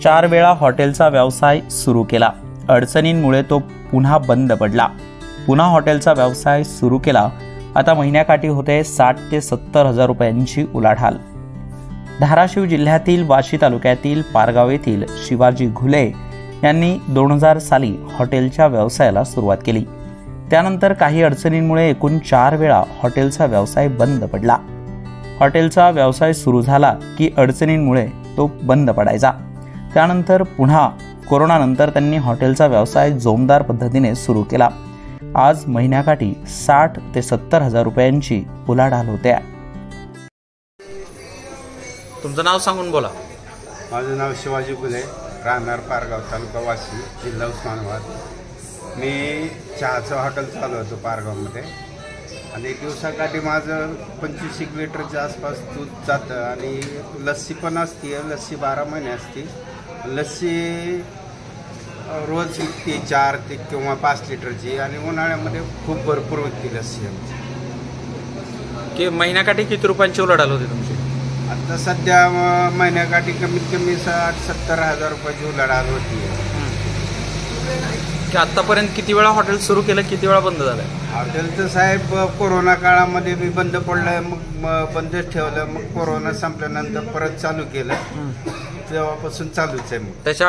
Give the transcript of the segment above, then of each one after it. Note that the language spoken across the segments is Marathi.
4 वेळा हॉटेलचा व्यवसाय सुरू केला। अडचणींमुळे तो पुन्हा बंद पडला। पुन्हा हॉटेलचा व्यवसाय सुरू केला। आता महिन्याकाठी होते 60 ते 70 हजार रुपयांची उलाढाल। धाराशिव जिल्ह्यातील वाशी तालुक्यातील पारगाव येथील शिवाजी घुले यांनी 2000 साली हॉटेलच्या व्यवसायाला सुरुवात केली। त्यानंतर काही अडचणींमुळे एकूण 4 वेळा हॉटेलचा व्यवसाय बंद पडला। हॉटेलचा व्यवसाय सुरू झाला की अडचणींमुळे तो बंद पडायचा। त्यानंतर पुन्हा कोरोनानंतर त्यांनी हॉटेलचा व्यवसाय जोमदार पद्धतीने सुरू केला। आज महिन्याकाठी 60 ते 70 हजार रुपयांची उलाढाल होते। तुमचं नाव सांगून बोला। माझं नाव शिवाजी घुले, राहणार पारगाव, तालुका वाशी, जिल्हा उस्मानाबाद। मी चहाचं हॉटेल चालवतो पारगावमध्ये आणि दिवसाकाठी माझं 25 लिटरच्या आसपास दूध जातं आणि लस्सी पण असते। लस्सी 12 महिने असते। लस्सी रोज विकते 4 ते किंवा 5 लिटरची आणि उन्हाळ्यामध्ये खूप भरपूर विकते लस्सी आमची। की महिन्याकाठी किती रुपयांची उलाढाल होते तुमची? आता सध्या महिन्याकाठी कमीत कमी 60-70 हजार रुपयाची उलाढाल होती। की आतापर्यंत किती वेळा हॉटेल सुरू केलं, किती वेळा बंद झालं? हॉटेल तर साहेब कोरोना काळामध्ये मी बंद पडलं, मग बंदच ठेवलं। मग कोरोना संपल्यानंतर परत चालू केलं, तेव्हापासून चालूच आहे। मग त्याच्या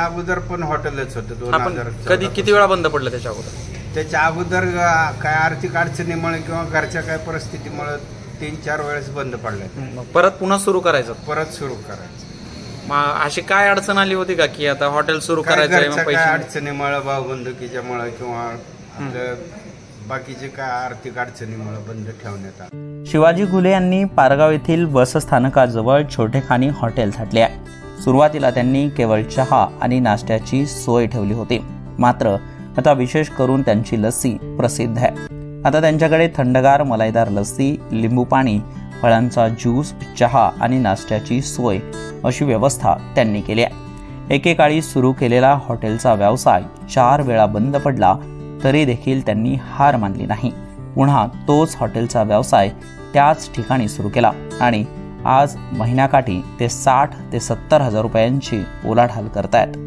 अगोदर पण हॉटेलच होतं 2000। कधी किती वेळा बंद पडलं त्याच्या अगोदर? त्याच्या अगोदर काय आर्थिक अडचणीमुळे किंवा घरच्या काय परिस्थितीमुळे 3-4 वेळेस बंद पडलं। परत पुन्हा सुरू करायचं? परत सुरू करायचं। अशी काय अडचण आली होती का की आता हॉटेल सुरू करायचं? काय अडचणीमुळे, भावबंदुकीच्यामुळे किंवा आपल्या बाकीचे काय आर्थिक अडचणीमुळे बंद ठेवण्यात आलं। शिवाजी घुले यांनी पारगाव येथील बस स्थानकाजवळ छोटेखानी हॉटेल थाटले आहे। सुरुवातीला त्यांनी केवळ चहा आणि नाश्त्याची सोय ठेवली होती, मात्र आता विशेष करून त्यांची लस्सी प्रसिद्ध आहे। आता त्यांच्याकडे थंडगार मलाईदार लस्सी, लिंबू पाणी, फळांचा ज्यूस, चहा आणि नाश्त्याची सोय अशी व्यवस्था त्यांनी केली आहे। एकेकाळी सुरू केलेला हॉटेलचा व्यवसाय 4 वेळा बंद पडला तरी देखील त्यांनी हार मानली नाही। पुन्हा तोच हॉटेलचा व्यवसाय त्याच ठिकाणी सुरू केला आणि आज महिन्याकाठी ते 60 ते 70 हजार रुपयांची उलाढाल करतायत।